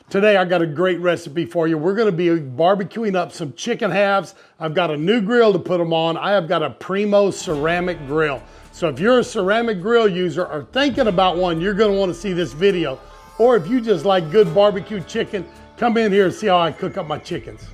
Today I got a great recipe for you. We're gonna be barbecuing up some chicken halves. I've got a new grill to put them on. I have got a Primo Ceramic Grill. So if you're a ceramic grill user or thinking about one, you're gonna wanna see this video. Or if you just like good barbecue chicken, come in here and see how I cook up my chickens.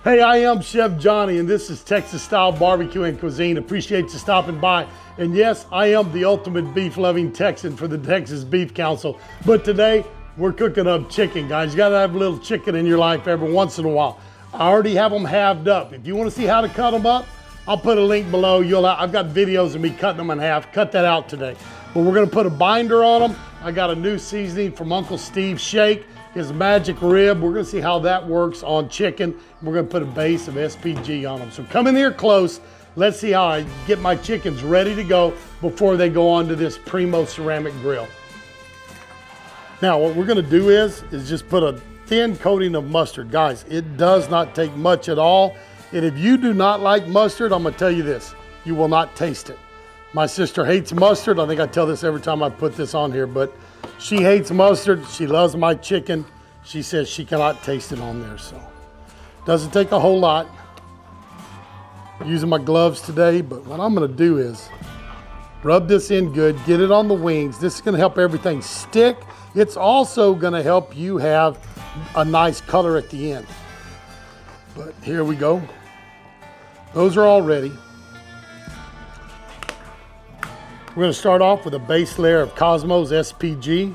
Hey, I am Chef Johnny and this is Texas Style Barbecue and Cuisine. Appreciate you stopping by. And yes, I am the ultimate beef loving Texan for the Texas Beef Council. But today, we're cooking up chicken, guys. You gotta have a little chicken in your life every once in a while. I already have them halved up. If you wanna see how to cut them up, I'll put a link below. I've got videos of me cutting them in half. Cut that out today. But we're gonna put a binder on them. I got a new seasoning from Uncle Steve's Shake, his magic rib. We're gonna see how that works on chicken. We're gonna put a base of SPG on them. So come in here close. Let's see how I get my chickens ready to go before they go on to this Primo Ceramic Grill. Now what we're gonna do is just put a thin coating of mustard. Guys, it does not take much at all. And if you do not like mustard, I'm gonna tell you this, you will not taste it. My sister hates mustard. I think I tell this every time I put this on here, but she hates mustard. She loves my chicken. She says she cannot taste it on there, so. Doesn't take a whole lot. Using my gloves today, but what I'm gonna do is rub this in good, get it on the wings. This is gonna help everything stick. It's also gonna help you have a nice color at the end. But here we go. Those are all ready. We're gonna start off with a base layer of Cosmos SPG.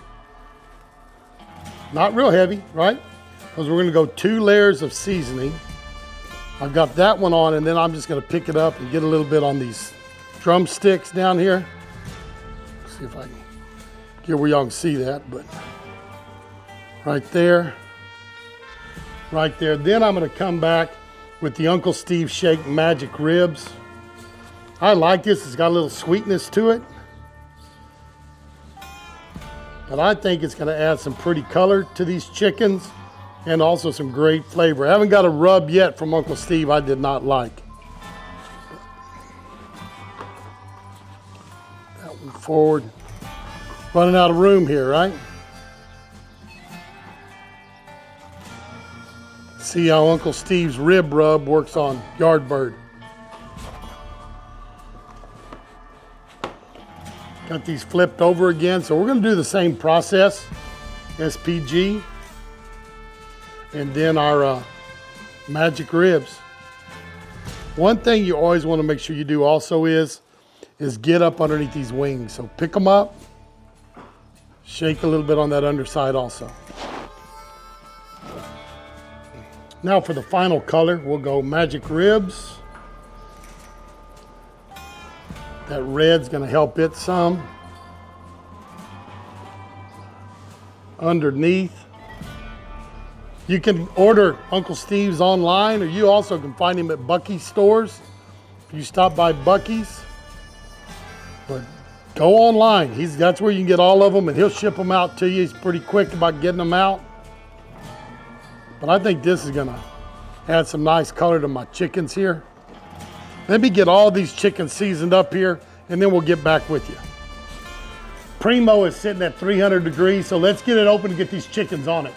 Not real heavy, right? Because we're gonna go 2 layers of seasoning. I've got that one on, and then I'm just gonna pick it up and get a little bit on these drumsticks down here. See if I can get where y'all can see that, but right there. Then I'm gonna come back with the Uncle Steve Shake Magic Ribs. I like this, it's got a little sweetness to it. But I think it's gonna add some pretty color to these chickens and also some great flavor. I haven't got a rub yet from Uncle Steve I did not like. That one forward. Running out of room here, right? See how Uncle Steve's rib rub works on Yardbird. Got these flipped over again, so we're gonna do the same process. SPG, and then our magic ribs. One thing you always wanna make sure you do also is get up underneath these wings. So pick them up, shake a little bit on that underside also. Now for the final color, we'll go magic ribs. That red's gonna help it some. Underneath. You can order Uncle Steve's online, or you also can find him at Buc-ee's stores. If you stop by Buc-ee's, but go online. That's where you can get all of them, and he'll ship them out to you. He's pretty quick about getting them out. But I think this is gonna add some nice color to my chickens here. Let me get all these chickens seasoned up here, and then we'll get back with you. Primo is sitting at 300 degrees, so let's get it open and get these chickens on it.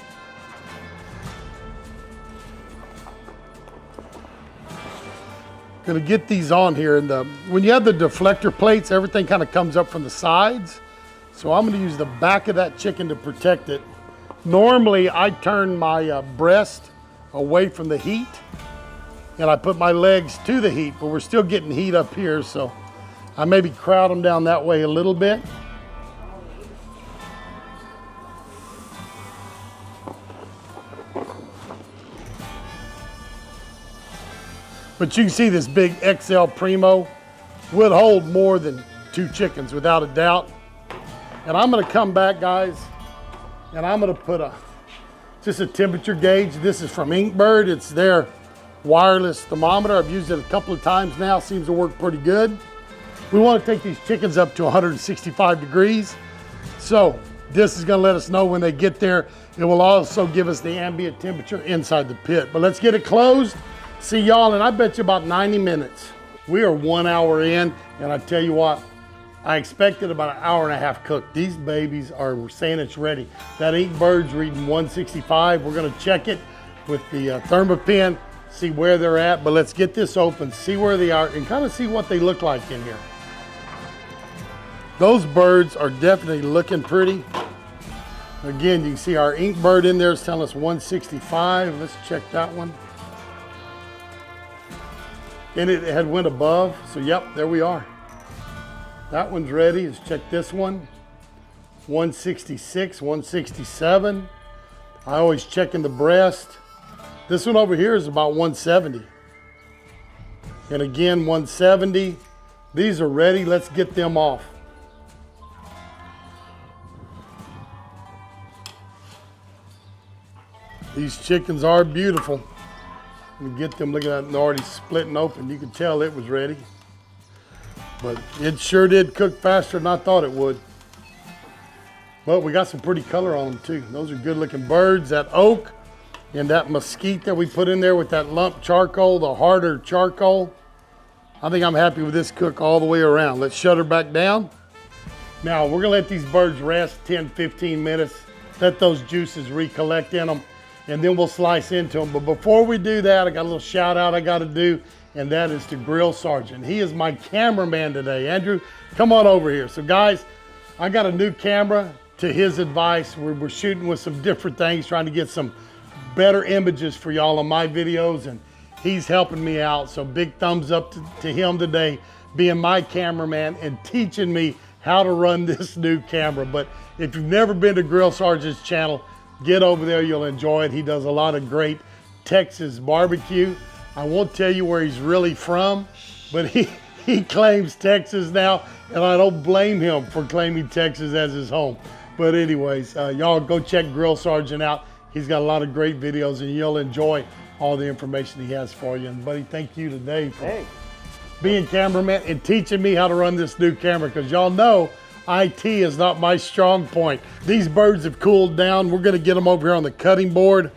Gonna get these on here, and when you have the deflector plates, everything kind of comes up from the sides. So I'm gonna use the back of that chicken to protect it. Normally, I turn my breast away from the heat, and I put my legs to the heat, but we're still getting heat up here, so I maybe crowd them down that way a little bit. But you can see this big XL Primo would hold more than 2 chickens without a doubt. And I'm gonna come back, guys, and I'm gonna put just a temperature gauge. This is from Inkbird. It's their wireless thermometer. I've used it a couple of times now. Seems to work pretty good. We want to take these chickens up to 165 degrees. So this is gonna let us know when they get there. It will also give us the ambient temperature inside the pit. But let's get it closed. See y'all in, I bet you, about 90 minutes. We are 1 hour in, and I tell you what, I expected about an hour and a half cooked. These babies are saying it's ready. That ink bird's reading 165. We're gonna check it with the thermopin, see where they're at, but let's get this open, see where they are, and kind of see what they look like in here. Those birds are definitely looking pretty. Again, you can see our ink bird in there is telling us 165. Let's check that one. And it had went above, so yep, there we are. That one's ready. Let's check this one. 166, 167. I always check in the breast. This one over here is about 170. And again, 170. These are ready. Let's get them off. These chickens are beautiful. Let me get them, look at that, they're already splitting open. You can tell it was ready. But it sure did cook faster than I thought it would. But we got some pretty color on them too. Those are good looking birds. That oak and that mesquite that we put in there with that lump charcoal, the harder charcoal. I think I'm happy with this cook all the way around. Let's shut her back down. Now we're gonna let these birds rest 10, 15 minutes. Let those juices recollect in them, and then we'll slice into them. But before we do that, I got a little shout out I gotta do, and that is to Grill Sergeant. He is my cameraman today. Andrew, come on over here. So guys, I got a new camera to his advice. We're shooting with some different things, trying to get some better images for y'all on my videos, and he's helping me out. So big thumbs up to him today, being my cameraman and teaching me how to run this new camera. But if you've never been to Grill Sergeant's channel, get over there, you'll enjoy it. He does a lot of great Texas barbecue. I won't tell you where he's really from, but he claims Texas now, and I don't blame him for claiming Texas as his home. But anyways, y'all go check Grill Sergeant out. He's got a lot of great videos, and you'll enjoy all the information he has for you. And buddy, thank you today for being cameraman and teaching me how to run this new camera, because y'all know IT is not my strong point. These birds have cooled down. We're gonna get them over here on the cutting board.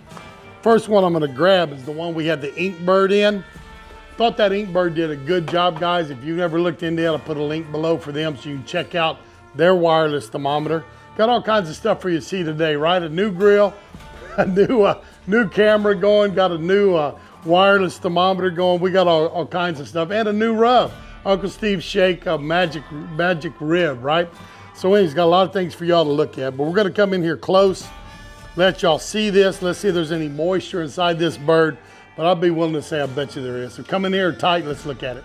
First one I'm gonna grab is the one we had the ink bird in. Thought that ink bird did a good job, guys. If you've never looked into it, I'll put a link below for them so you can check out their wireless thermometer. Got all kinds of stuff for you to see today, right? A new grill, a new camera going, got a new wireless thermometer going. We got all kinds of stuff, and a new rub. Uncle Steve Shake Magic Rib, right? So anyways, got a lot of things for y'all to look at, but we're gonna come in here close, let y'all see this. Let's see if there's any moisture inside this bird, but I'll be willing to say I bet you there is. So come in here tight, let's look at it.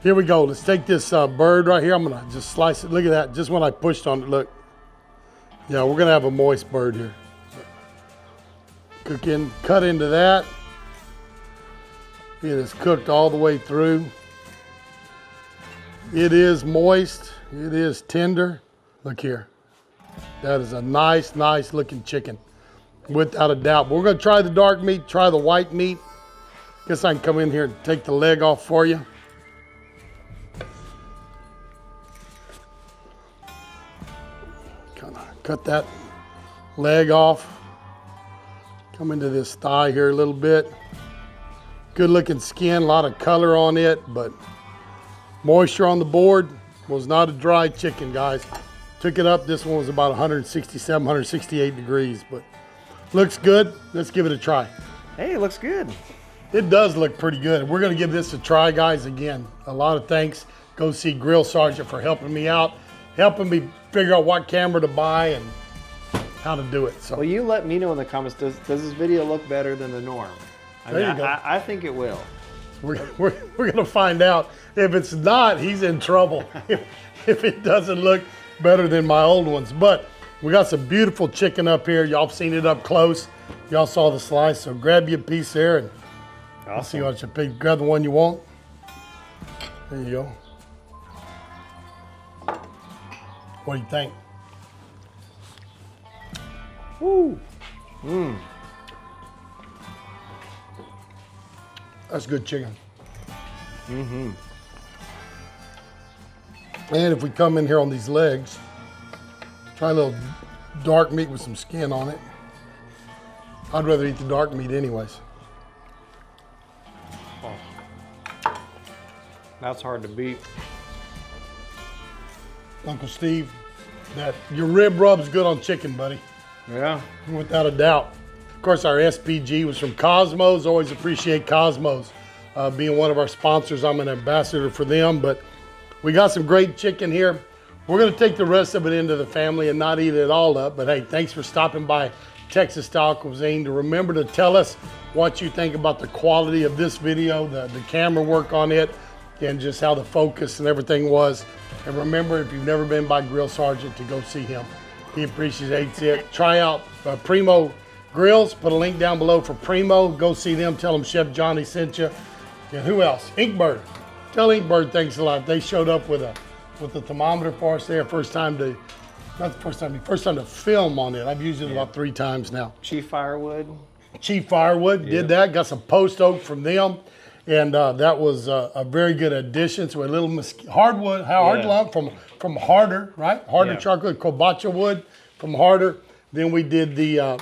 Here we go, let's take this bird right here. I'm gonna just slice it, look at that, just when I pushed on it, look. Yeah, we're gonna have a moist bird here. Cut into that. It is cooked all the way through. It is moist, it is tender. Look here. That is a nice looking chicken, without a doubt. But we're gonna try the dark meat, try the white meat. Guess I can come in here and take the leg off for you. Kind of cut that leg off. Come into this thigh here a little bit. Good looking skin, a lot of color on it, but moisture on the board. Was not a dry chicken, guys. Took it up, this one was about 167, 168 degrees, but looks good. Let's give it a try. Hey, it looks good. It does look pretty good. We're gonna give this a try, guys. Again, a lot of thanks. Go see Grill Sergeant for helping me out, helping me figure out what camera to buy and how to do it. So, well, you let me know in the comments, does this video look better than the norm? There you go. I think it will. We're gonna find out. If it's not, he's in trouble. If it doesn't look better than my old ones. But we got some beautiful chicken up here. Y'all seen it up close. Y'all saw the slice, so grab you a piece there and I'll see what you pick. Grab the one you want. There you go. What do you think? Woo. That's good chicken. And if we come in here on these legs, try a little dark meat with some skin on it. I'd rather eat the dark meat anyways. Oh. That's hard to beat. Uncle Steve, that your rib rub's good on chicken, buddy. Yeah. Without a doubt. Of course, our SPG was from Cosmos. Always appreciate Cosmos being one of our sponsors. I'm an ambassador for them, but we got some great chicken here. We're gonna take the rest of it into the family and not eat it all up, but hey, thanks for stopping by Texas Style Cuisine. To remember to tell us what you think about the quality of this video, the camera work on it, and just how the focus and everything was. And remember, if you've never been by Grill Sergeant, to go see him. He appreciates it. Try out Primo Grills. Put a link down below for Primo. Go see them. Tell them Chef Johnny sent you. And who else? Inkbird. Tell Inkbird thanks a lot. They showed up with the thermometer for us there. First time to film on it. I've used it about 3 times now. Chief Firewood. Chief Firewood did that. Got some post oak from them. And that was a very good addition. So a little hardwood, hard lump from Harder, right? Harder chocolate, kobacha wood from Harder. Then we did the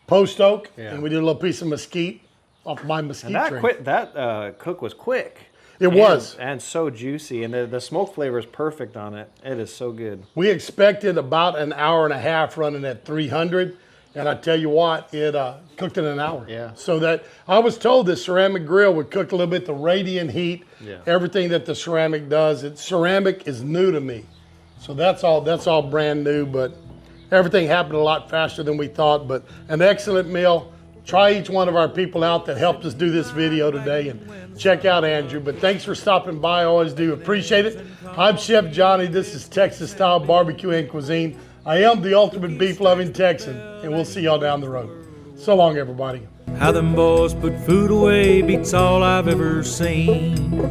post oak, and we did a little piece of mesquite off my mesquite tree. That cook was quick. It was. And so juicy. And the smoke flavor is perfect on it. It is so good. We expected about an hour and a half running at 300. And I tell you what, it cooked in an hour. Yeah. So that I was told this ceramic grill would cook a little bit, the radiant heat, everything that the ceramic does. Ceramic is new to me. So that's all brand new, but everything happened a lot faster than we thought. But an excellent meal. Try each one of our people out that helped us do this video today, and check out Andrew. But thanks for stopping by. I always do appreciate it. I'm Chef Johnny. This is Texas Style Barbecue and Cuisine. I am the ultimate beef-loving Texan, and we'll see y'all down the road. So long, everybody. How them boys put food away beats all I've ever seen.